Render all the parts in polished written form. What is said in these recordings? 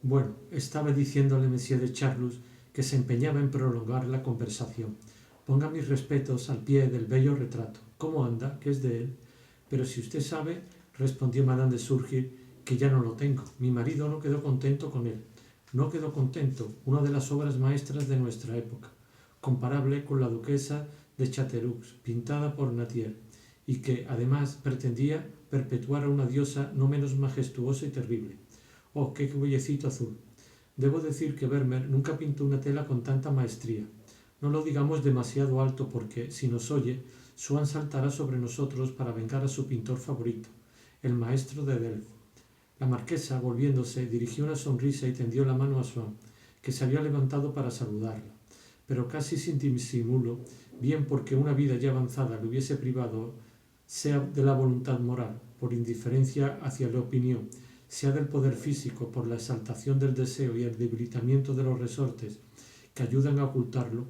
Bueno, estaba diciéndole Monsieur de Charlus que se empeñaba en prolongar la conversación. Ponga mis respetos al pie del bello retrato. ¿Cómo anda? ¿Qué es de él? Pero si usted sabe, respondió Madame de Surgir, que ya no lo tengo. Mi marido no quedó contento con él. No quedó contento, una de las obras maestras de nuestra época, comparable con la duquesa de Chateauroux, pintada por Nattier, y que, además, pretendía perpetuar a una diosa no menos majestuosa y terrible. ¡Oh, qué bollecito azul! Debo decir que Vermeer nunca pintó una tela con tanta maestría. No lo digamos demasiado alto porque, si nos oye, Swann saltará sobre nosotros para vengar a su pintor favorito, el maestro de Delft. La marquesa, volviéndose, dirigió una sonrisa y tendió la mano a Swann, que se había levantado para saludarla, pero casi sin disimulo, bien porque una vida ya avanzada le hubiese privado, sea de la voluntad moral, por indiferencia hacia la opinión, sea del poder físico, por la exaltación del deseo y el debilitamiento de los resortes que ayudan a ocultarlo,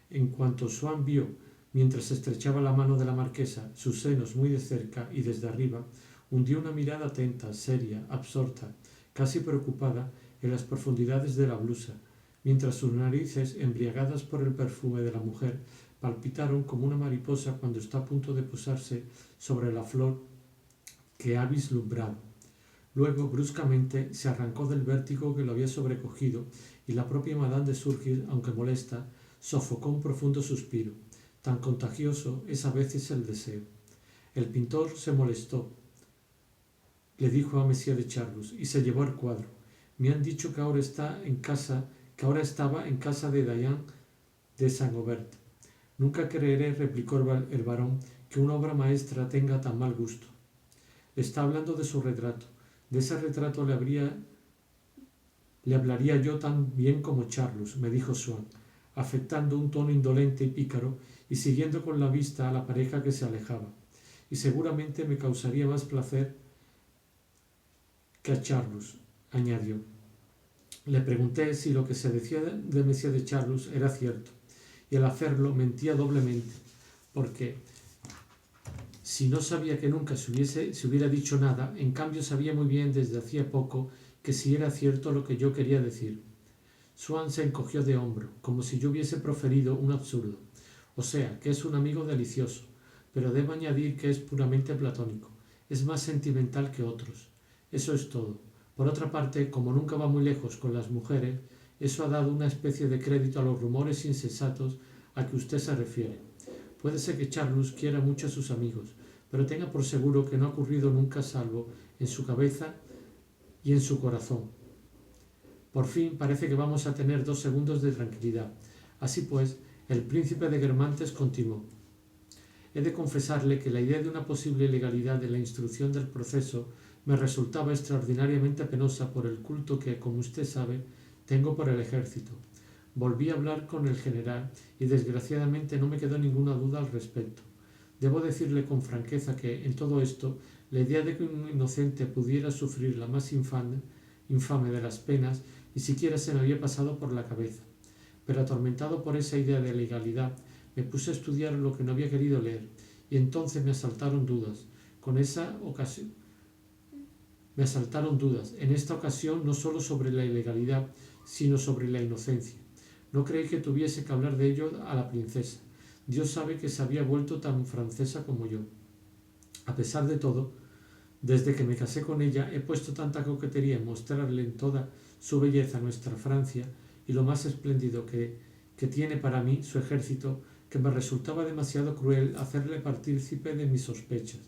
en cuanto Swann vio, mientras estrechaba la mano de la marquesa, sus senos muy de cerca y desde arriba, hundió una mirada atenta, seria, absorta, casi preocupada, en las profundidades de la blusa, mientras sus narices, embriagadas por el perfume de la mujer, palpitaron como una mariposa cuando está a punto de posarse sobre la flor que ha vislumbrado. Luego, bruscamente, se arrancó del vértigo que lo había sobrecogido y la propia Madame de Surgir, aunque molesta, sofocó un profundo suspiro. Tan contagioso es a veces el deseo. El pintor se molestó, le dijo a Monsieur de Charlus, y se llevó el cuadro. Me han dicho que ahora está en casa, que ahora estaba en casa de Diane de Saint-Aubert. Nunca creeré, replicó el barón, que una obra maestra tenga tan mal gusto. Le está hablando de su retrato. De ese retrato le hablaría yo tan bien como Charlus, me dijo Swann, afectando un tono indolente y pícaro y siguiendo con la vista a la pareja que se alejaba. Y seguramente me causaría más placer que a Charlus, añadió. Le pregunté si lo que se decía de Monsieur de Charlus era cierto, y al hacerlo mentía doblemente, porque si no sabía que nunca se hubiera dicho nada, en cambio sabía muy bien desde hacía poco que si era cierto lo que yo quería decir. Swann se encogió de hombro, como si yo hubiese proferido un absurdo. O sea, que es un amigo delicioso, pero debo añadir que es puramente platónico. Es más sentimental que otros. Eso es todo. Por otra parte, como nunca va muy lejos con las mujeres, eso ha dado una especie de crédito a los rumores insensatos a que usted se refiere. Puede ser que Charlus quiera mucho a sus amigos, pero tenga por seguro que no ha ocurrido nunca salvo en su cabeza y en su corazón. Por fin parece que vamos a tener 2 segundos de tranquilidad. Así pues, el príncipe de Guermantes continuó. He de confesarle que la idea de una posible ilegalidad de la instrucción del proceso me resultaba extraordinariamente penosa por el culto que, como usted sabe, tengo por el ejército. Volví a hablar con el general y desgraciadamente no me quedó ninguna duda al respecto. Debo decirle con franqueza que, en todo esto, la idea de que un inocente pudiera sufrir la más infame de las penas ni siquiera se me había pasado por la cabeza. Pero atormentado por esa idea de legalidad, me puse a estudiar lo que no había querido leer, y entonces me asaltaron dudas. Me asaltaron dudas, en esta ocasión no solo sobre la ilegalidad, sino sobre la inocencia. No creí que tuviese que hablar de ello a la princesa. Dios sabe que se había vuelto tan francesa como yo. A pesar de todo, desde que me casé con ella he puesto tanta coquetería en mostrarle en toda su belleza nuestra Francia y lo más espléndido que tiene para mí su ejército, que me resultaba demasiado cruel hacerle partícipe de mis sospechas,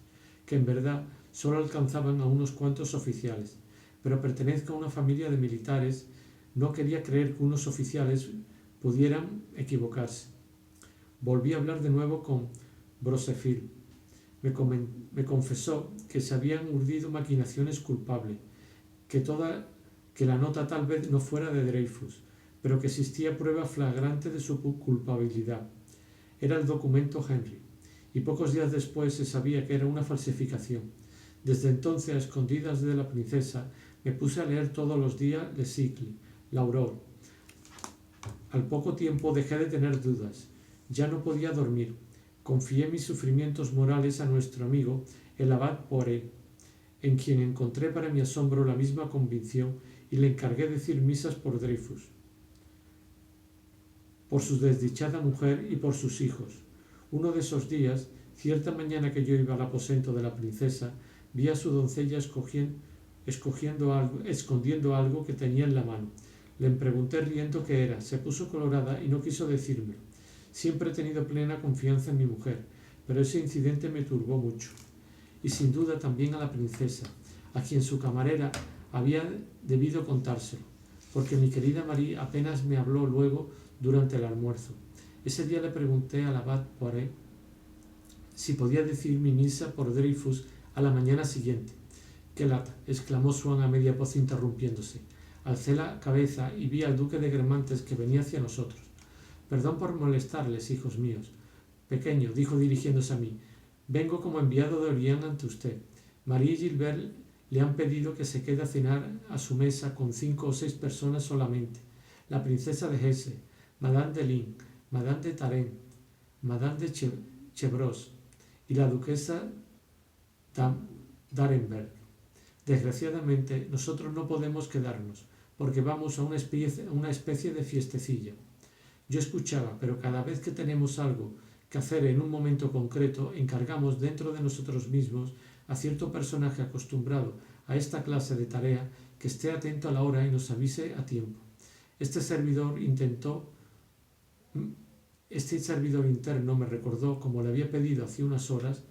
que en verdad solo alcanzaban a unos cuantos oficiales. Pero pertenezco a una familia de militares, no quería creer que unos oficiales pudieran equivocarse. Volví a hablar de nuevo con Brosefil. Me confesó que se habían urdido maquinaciones culpables, que la nota tal vez no fuera de Dreyfus, pero que existía prueba flagrante de su culpabilidad. Era el documento Henry, y pocos días después se sabía que era una falsificación. Desde entonces, a escondidas de la princesa, me puse a leer todos los días Le Cycle, la Aurore. Al poco tiempo dejé de tener dudas. Ya no podía dormir. Confié mis sufrimientos morales a nuestro amigo, el abad Poiré, en quien encontré para mi asombro la misma convicción y le encargué decir misas por Dreyfus, por su desdichada mujer y por sus hijos. Uno de esos días, cierta mañana que yo iba al aposento de la princesa, vi a su doncella escondiendo algo que tenía en la mano. Le pregunté riendo qué era. Se puso colorada y no quiso decírmelo. Siempre he tenido plena confianza en mi mujer, pero ese incidente me turbó mucho. Y sin duda también a la princesa, a quien su camarera había debido contárselo, porque mi querida Marie apenas me habló luego durante el almuerzo. Ese día le pregunté al abad Poiré si podía decir mi misa por Dreyfus a la mañana siguiente. ¡Qué lata!, exclamó Swann a media voz interrumpiéndose. Alcé la cabeza y vi al duque de Guermantes que venía hacia nosotros. Perdón por molestarles, hijos míos. Pequeño, dijo dirigiéndose a mí, vengo como enviado de Orient ante usted. Marie y Gilbert le han pedido que se quede a cenar a su mesa con 5 o 6 personas solamente. La princesa de Hesse, Madame de Lin, Madame de Tarén, Madame de Chevreuse y la duquesa d'Arenberg. Desgraciadamente, nosotros no podemos quedarnos, porque vamos a una especie de fiestecilla. Yo escuchaba, pero cada vez que tenemos algo que hacer en un momento concreto, encargamos dentro de nosotros mismos a cierto personaje acostumbrado a esta clase de tarea que esté atento a la hora y nos avise a tiempo. Este servidor interno me recordó, como le había pedido hace unas horas,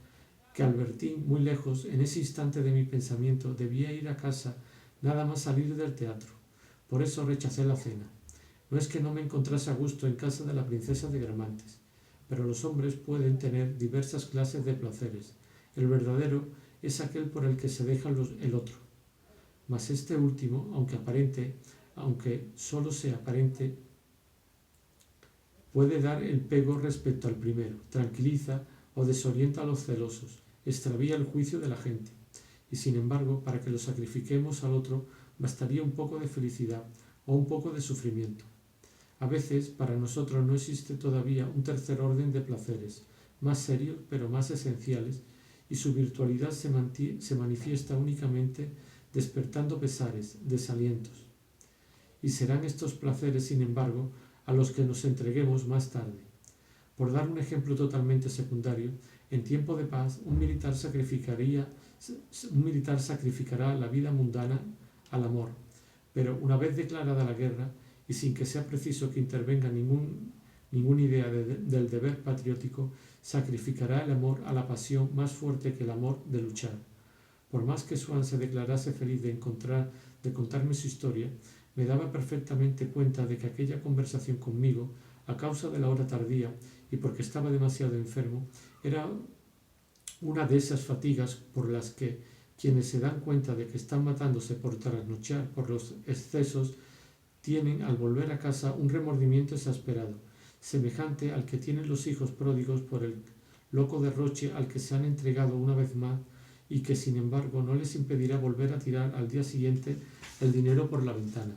que Albertín, muy lejos, en ese instante de mi pensamiento, debía ir a casa nada más salir del teatro. Por eso rechacé la cena. No es que no me encontrase a gusto en casa de la princesa de Guermantes, pero los hombres pueden tener diversas clases de placeres. El verdadero es aquel por el que se deja el otro. Mas este último, aunque solo sea aparente, puede dar el pego respecto al primero, tranquiliza o desorienta a los celosos, extravía el juicio de la gente. Y sin embargo, para que lo sacrifiquemos al otro, bastaría un poco de felicidad o un poco de sufrimiento. A veces, para nosotros no existe todavía un tercer orden de placeres, más serios pero más esenciales, y su virtualidad se manifiesta únicamente despertando pesares, desalientos. Y serán estos placeres, sin embargo, a los que nos entreguemos más tarde. Por dar un ejemplo totalmente secundario, en tiempo de paz un militar sacrificará la vida mundana al amor, pero una vez declarada la guerra, y sin que sea preciso que intervenga ninguna idea del deber patriótico, sacrificará el amor a la pasión más fuerte que el amor de luchar. Por más que Swann se declarase feliz de contarme su historia, me daba perfectamente cuenta de que aquella conversación conmigo, a causa de la hora tardía y porque estaba demasiado enfermo, era una de esas fatigas por las que quienes se dan cuenta de que están matándose por trasnochar por los excesos tienen al volver a casa un remordimiento exasperado, semejante al que tienen los hijos pródigos por el loco derroche al que se han entregado una vez más y que sin embargo no les impedirá volver a tirar al día siguiente el dinero por la ventana.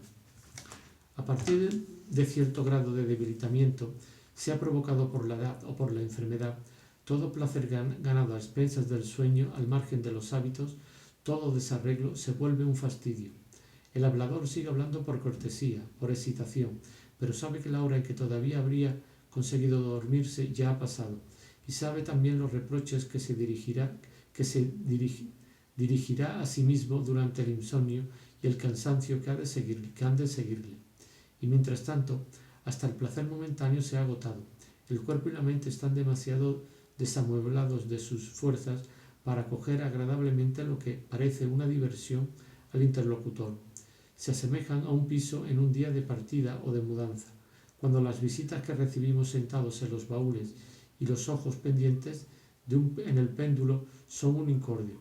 A partir de cierto grado de debilitamiento, sea provocado por la edad o por la enfermedad, todo placer ganado a expensas del sueño, al margen de los hábitos, todo desarreglo se vuelve un fastidio. El hablador sigue hablando por cortesía, por excitación, pero sabe que la hora en que todavía habría conseguido dormirse ya ha pasado, y sabe también los reproches que se dirigirá a sí mismo durante el insomnio y el cansancio que han de seguirle. Y mientras tanto, hasta el placer momentáneo se ha agotado. El cuerpo y la mente están demasiado desamueblados de sus fuerzas para acoger agradablemente lo que parece una diversión al interlocutor. Se asemejan a un piso en un día de partida o de mudanza, cuando las visitas que recibimos sentados en los baúles y los ojos pendientes en el péndulo son un incordio.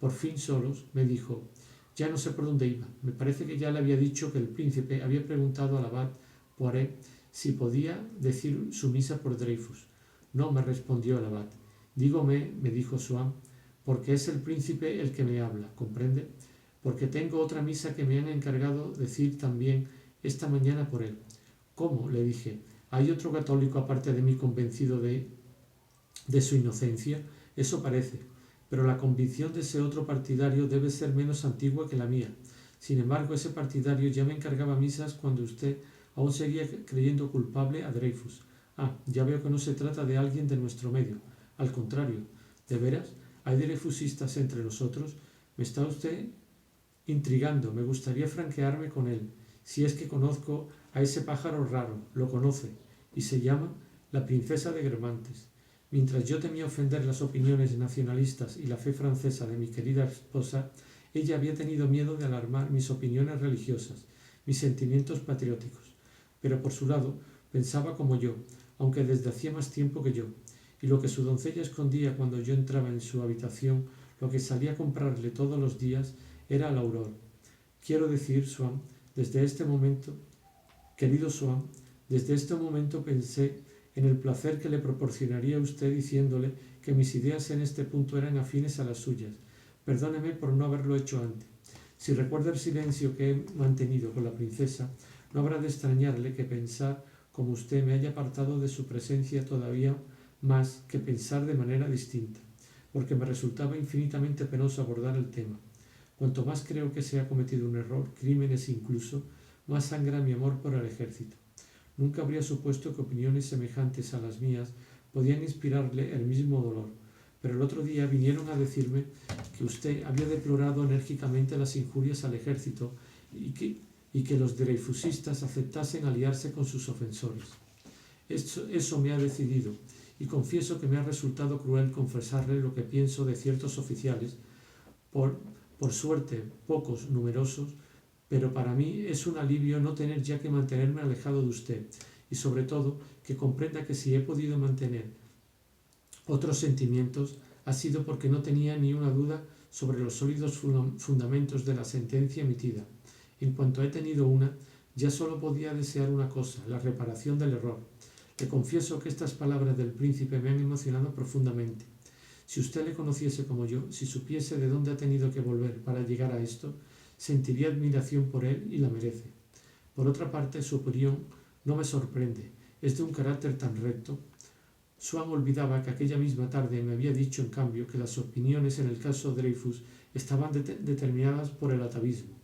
Por fin solos, me dijo, ya no sé por dónde iba. Me parece que ya le había dicho que el príncipe había preguntado al abad Poiré si podía decir su misa por Dreyfus. No, me respondió el abad. Dígome, me dijo Swann, porque es el príncipe el que me habla, ¿comprende? Porque tengo otra misa que me han encargado decir también esta mañana por él. ¿Cómo?, le dije. ¿Hay otro católico aparte de mí convencido de su inocencia? Eso parece, pero la convicción de ese otro partidario debe ser menos antigua que la mía. Sin embargo, ese partidario ya me encargaba misas cuando usted aún seguía creyendo culpable a Dreyfus. Ah, ya veo que no se trata de alguien de nuestro medio. Al contrario, ¿de veras? ¿Hay Dreyfusistas entre nosotros? Me está usted intrigando. Me gustaría franquearme con él. Si es que conozco a ese pájaro raro, lo conoce, y se llama la princesa de Guermantes. Mientras yo temía ofender las opiniones nacionalistas y la fe francesa de mi querida esposa, ella había tenido miedo de alarmar mis opiniones religiosas, mis sentimientos patrióticos. Pero por su lado, pensaba como yo, aunque desde hacía más tiempo que yo, y lo que su doncella escondía cuando yo entraba en su habitación, lo que salía a comprarle todos los días, era el auror. Quiero decir, Swann, desde este momento, querido Swann, desde este momento pensé en el placer que le proporcionaría a usted diciéndole que mis ideas en este punto eran afines a las suyas. Perdóneme por no haberlo hecho antes. Si recuerda el silencio que he mantenido con la princesa, no habrá de extrañarle que pensar como usted me haya apartado de su presencia todavía más que pensar de manera distinta, porque me resultaba infinitamente penoso abordar el tema. Cuanto más creo que se ha cometido un error, crímenes incluso, más sangra mi amor por el ejército. Nunca habría supuesto que opiniones semejantes a las mías podían inspirarle el mismo dolor, pero el otro día vinieron a decirme que usted había deplorado enérgicamente las injurias al ejército y que los dreyfusistas aceptasen aliarse con sus ofensores. Eso me ha decidido, y confieso que me ha resultado cruel confesarle lo que pienso de ciertos oficiales, por suerte pocos, numerosos, pero para mí es un alivio no tener ya que mantenerme alejado de usted, y sobre todo que comprenda que si he podido mantener otros sentimientos ha sido porque no tenía ni una duda sobre los sólidos fundamentos de la sentencia emitida. En cuanto he tenido una, ya solo podía desear una cosa, la reparación del error. Le confieso que estas palabras del príncipe me han emocionado profundamente. Si usted le conociese como yo, si supiese de dónde ha tenido que volver para llegar a esto, sentiría admiración por él y la merece. Por otra parte, su opinión no me sorprende, es de un carácter tan recto. Swann olvidaba que aquella misma tarde me había dicho, en cambio, que las opiniones en el caso Dreyfus estaban determinadas por el atavismo.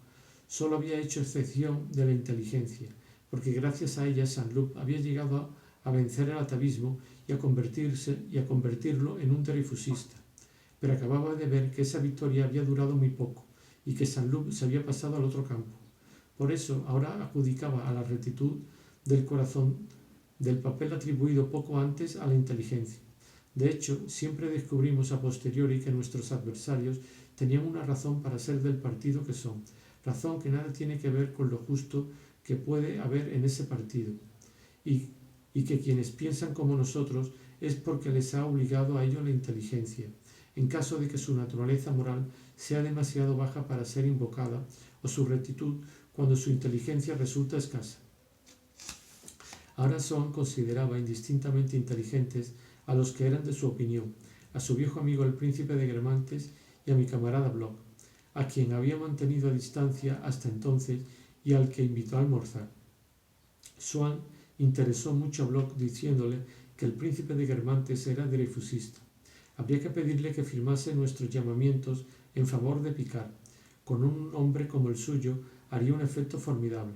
Solo había hecho excepción de la inteligencia, porque gracias a ella Saint-Loup había llegado a vencer el atavismo y a convertirlo en un dreyfusista. Pero acababa de ver que esa victoria había durado muy poco y que Saint-Loup se había pasado al otro campo. Por eso ahora adjudicaba a la rectitud del corazón del papel atribuido poco antes a la inteligencia. De hecho, siempre descubrimos a posteriori que nuestros adversarios tenían una razón para ser del partido que son, razón que nada tiene que ver con lo justo que puede haber en ese partido, y que quienes piensan como nosotros es porque les ha obligado a ello la inteligencia, en caso de que su naturaleza moral sea demasiado baja para ser invocada, o su rectitud cuando su inteligencia resulta escasa. Ahora Swann consideraba indistintamente inteligentes a los que eran de su opinión, a su viejo amigo el príncipe de Guermantes y a mi camarada Bloch, a quien había mantenido a distancia hasta entonces y al que invitó a almorzar. Swann interesó mucho a Bloch diciéndole que el príncipe de Guermantes era dreyfusista. Habría que pedirle que firmase nuestros llamamientos en favor de Picard. Con un hombre como el suyo haría un efecto formidable.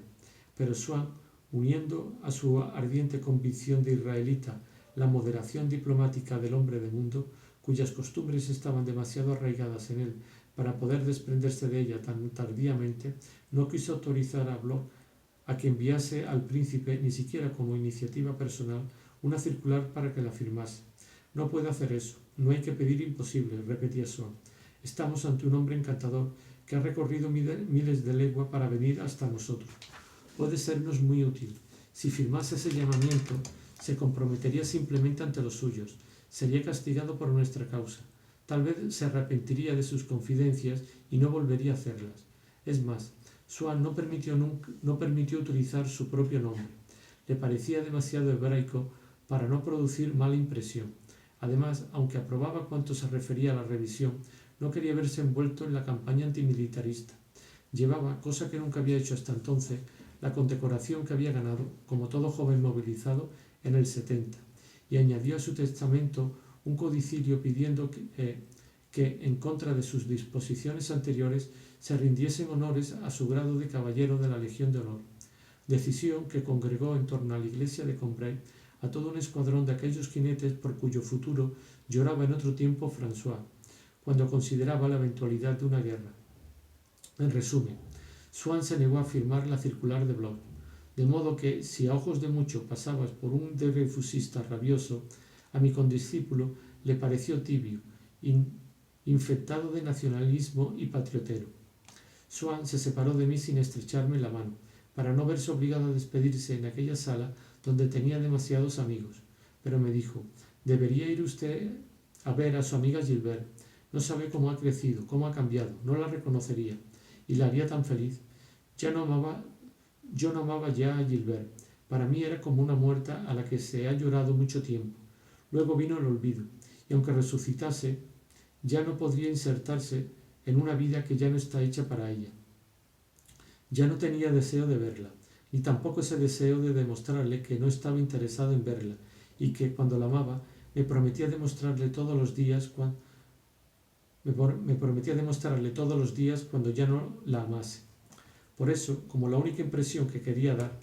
Pero Swann, uniendo a su ardiente convicción de israelita la moderación diplomática del hombre de mundo, cuyas costumbres estaban demasiado arraigadas en él para poder desprenderse de ella tan tardíamente, no quiso autorizar a Bloch a que enviase al príncipe, ni siquiera como iniciativa personal, una circular para que la firmase. No puede hacer eso, no hay que pedir imposible, repetía Swann. Estamos ante un hombre encantador que ha recorrido miles de leguas para venir hasta nosotros. Puede sernos muy útil. Si firmase ese llamamiento, se comprometería simplemente ante los suyos, sería castigado por nuestra causa. Tal vez se arrepentiría de sus confidencias y no volvería a hacerlas. Es más, Swann no permitió utilizar su propio nombre. Le parecía demasiado hebraico para no producir mala impresión. Además, aunque aprobaba cuanto se refería a la revisión, no quería verse envuelto en la campaña antimilitarista. Llevaba, cosa que nunca había hecho hasta entonces, la condecoración que había ganado, como todo joven movilizado, en el 70, y añadió a su testamento un codicilio pidiendo que, en contra de sus disposiciones anteriores, se rindiesen honores a su grado de caballero de la Legión de Honor, decisión que congregó en torno a la iglesia de Cambrai a todo un escuadrón de aquellos jinetes por cuyo futuro lloraba en otro tiempo François, cuando consideraba la eventualidad de una guerra. En resumen, Swann se negó a firmar la circular de Bloch, de modo que, si a ojos de muchos pasabas por un dreyfusista rabioso, a mi condiscípulo le pareció tibio, infectado de nacionalismo y patriotero. Swann se separó de mí sin estrecharme la mano, para no verse obligado a despedirse en aquella sala donde tenía demasiados amigos, pero me dijo: «Debería ir usted a ver a su amiga Gilbert. No sabe cómo ha crecido, cómo ha cambiado, no la reconocería, y la haría tan feliz. Yo no amaba ya a Gilbert. Para mí era como una muerta a la que se ha llorado mucho tiempo. Luego vino el olvido, y aunque resucitase, ya no podría insertarse en una vida que ya no está hecha para ella. Ya no tenía deseo de verla, ni tampoco ese deseo de demostrarle que no estaba interesado en verla, y que, cuando la amaba, me prometía demostrarle todos los días cuando ya no la amase. Por eso, como la única impresión que quería dar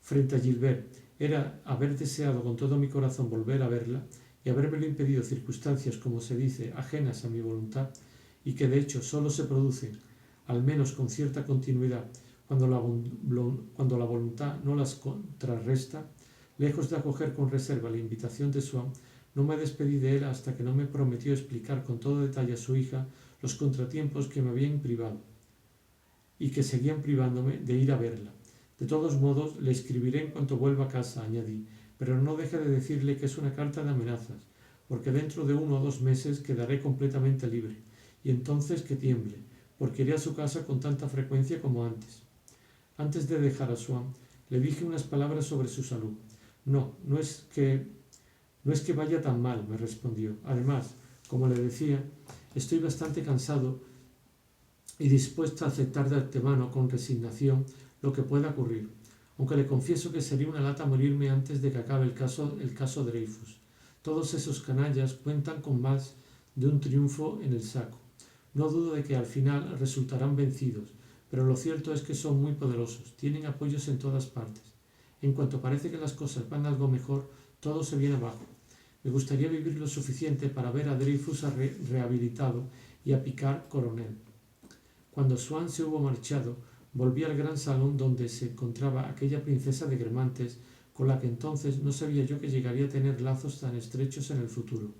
frente a Gilbert era haber deseado con todo mi corazón volver a verla, y habérmelo impedido circunstancias, como se dice, ajenas a mi voluntad, y que de hecho sólo se producen, al menos con cierta continuidad, cuando la voluntad no las contrarresta, lejos de acoger con reserva la invitación de Swann, no me despedí de él hasta que no me prometió explicar con todo detalle a su hija los contratiempos que me habían privado y que seguían privándome de ir a verla. De todos modos, le escribiré en cuanto vuelva a casa, añadí, pero no deje de decirle que es una carta de amenazas, porque dentro de 1 o 2 meses quedaré completamente libre, y entonces que tiemble, porque iré a su casa con tanta frecuencia como antes. Antes de dejar a Swann, le dije unas palabras sobre su salud. No es que vaya tan mal, me respondió. Además, como le decía, estoy bastante cansado y dispuesto a aceptar de antemano con resignación lo que pueda ocurrir, aunque le confieso que sería una lata morirme antes de que acabe el caso Dreyfus. Todos esos canallas cuentan con más de un triunfo en el saco. No dudo de que al final resultarán vencidos, pero lo cierto es que son muy poderosos, tienen apoyos en todas partes. En cuanto parece que las cosas van algo mejor, todo se viene abajo. Me gustaría vivir lo suficiente para ver a Dreyfus rehabilitado y a Picard coronel. Cuando Swann se hubo marchado, volví al gran salón donde se encontraba aquella princesa de Guermantes, con la que entonces no sabía yo que llegaría a tener lazos tan estrechos en el futuro.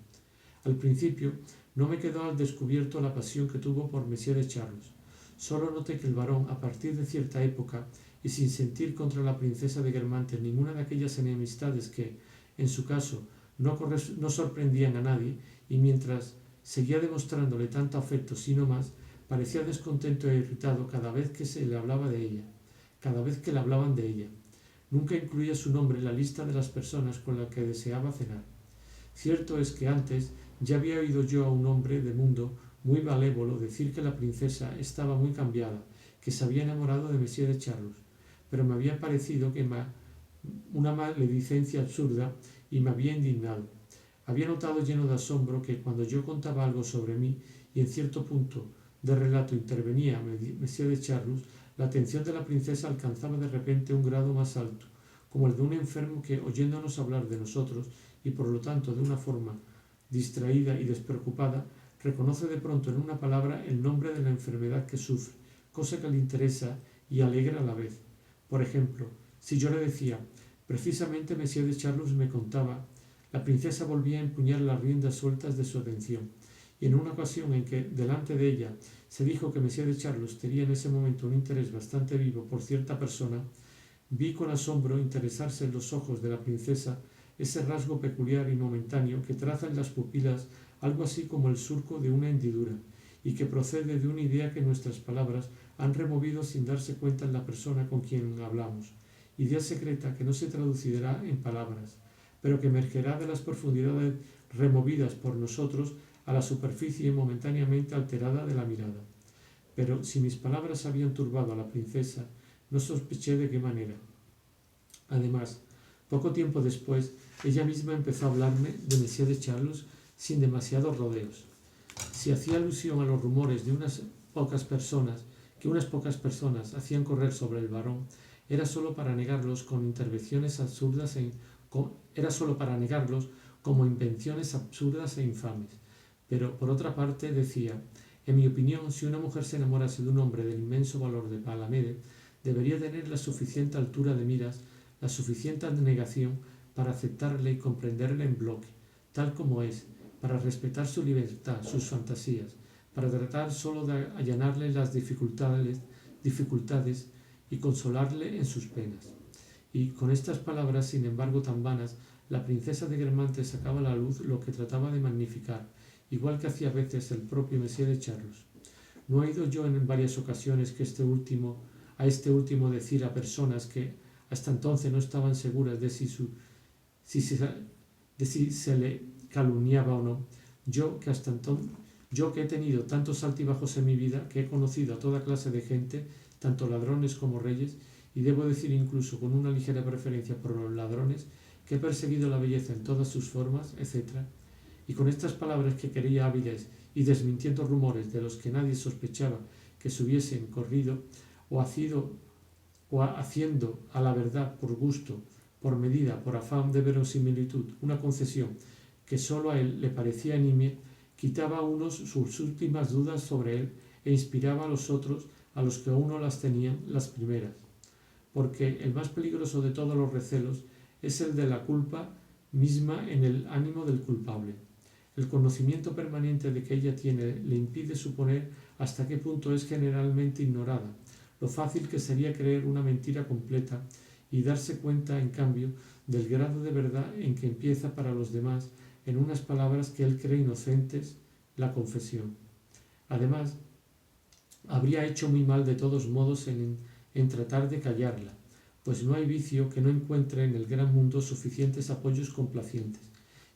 Al principio no me quedó al descubierto la pasión que tuvo por Monsieur de Charlus. Solo noté que el varón, a partir de cierta época, y sin sentir contra la princesa de Guermantes ninguna de aquellas enemistades que, en su caso, no sorprendían a nadie, y mientras seguía demostrándole tanto afecto, sino más, parecía descontento e irritado cada vez que le hablaban de ella. Nunca incluía su nombre en la lista de las personas con las que deseaba cenar. Cierto es que antes ya había oído yo a un hombre de mundo muy malévolo decir que la princesa estaba muy cambiada, que se había enamorado de Monsieur de Charlus, pero me había parecido que una maledicencia absurda y me había indignado. Había notado lleno de asombro que cuando yo contaba algo sobre mí y en cierto punto de relato intervenía Monsieur de Charlus, la atención de la princesa alcanzaba de repente un grado más alto, como el de un enfermo que, oyéndonos hablar de nosotros y por lo tanto de una forma distraída y despreocupada, reconoce de pronto en una palabra el nombre de la enfermedad que sufre, cosa que le interesa y alegra a la vez. Por ejemplo, si yo le decía: precisamente Monsieur de Charlus me contaba, la princesa volvía a empuñar las riendas sueltas de su atención, y en una ocasión en que delante de ella se dijo que Monsieur de Charlus tenía en ese momento un interés bastante vivo por cierta persona, vi con asombro interesarse en los ojos de la princesa ese rasgo peculiar y momentáneo que traza en las pupilas algo así como el surco de una hendidura, y que procede de una idea que nuestras palabras han removido sin darse cuenta en la persona con quien hablamos, idea secreta que no se traducirá en palabras, pero que emergerá de las profundidades removidas por nosotros a la superficie momentáneamente alterada de la mirada. Pero si mis palabras habían turbado a la princesa, no sospeché de qué manera. Además, poco tiempo después, ella misma empezó a hablarme de Monsieur de Charlus sin demasiados rodeos. Si hacía alusión a los rumores de unas pocas personas hacían correr sobre el varón, era sólo para negarlos con intervenciones absurdas era sólo para negarlos como invenciones absurdas e infames. Pero, por otra parte, decía, en mi opinión, si una mujer se enamorase de un hombre del inmenso valor de Palamede, debería tener la suficiente altura de miras, la suficiente abnegación para aceptarle y comprenderle en bloque, tal como es, para respetar su libertad, sus fantasías, para tratar solo de allanarle las dificultades y consolarle en sus penas. Y con estas palabras, sin embargo tan vanas, la princesa de Guermantes sacaba a la luz lo que trataba de magnificar, igual que hacía a veces el propio Messier de Charlus. ¿No he oído yo en varias ocasiones que este último decir a personas que hasta entonces no estaban seguras de si se le calumniaba o no? Yo que he tenido tantos altibajos en mi vida, que he conocido a toda clase de gente, tanto ladrones como reyes, y debo decir incluso con una ligera preferencia por los ladrones, que he perseguido la belleza en todas sus formas, etc. Y con estas palabras que quería hábiles y desmintiendo rumores de los que nadie sospechaba que se hubiesen corrido o haciendo a la verdad por gusto, por medida, por afán de verosimilitud, una concesión que sólo a él le parecía nimia, quitaba a unos sus últimas dudas sobre él e inspiraba a los otros a los que aún no las tenían las primeras. Porque el más peligroso de todos los recelos es el de la culpa misma en el ánimo del culpable. El conocimiento permanente de que ella tiene le impide suponer hasta qué punto es generalmente ignorada, lo fácil que sería creer una mentira completa y darse cuenta, en cambio, del grado de verdad en que empieza para los demás, en unas palabras que él cree inocentes, la confesión. Además, habría hecho muy mal de todos modos en tratar de callarla, pues no hay vicio que no encuentre en el gran mundo suficientes apoyos complacientes,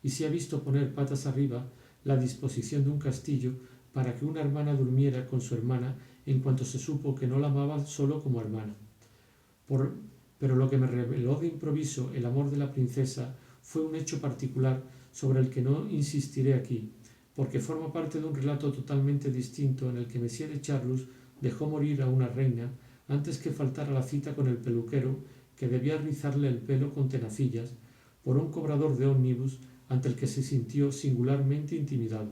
y se ha visto poner patas arriba la disposición de un castillo para que una hermana durmiera con su hermana en cuanto se supo que no la amaba solo como hermana. Pero lo que me reveló de improviso el amor de la princesa fue un hecho particular sobre el que no insistiré aquí, porque forma parte de un relato totalmente distinto en el que Messier de Charlus dejó morir a una reina antes que faltara la cita con el peluquero que debía rizarle el pelo con tenacillas por un cobrador de ómnibus ante el que se sintió singularmente intimidado.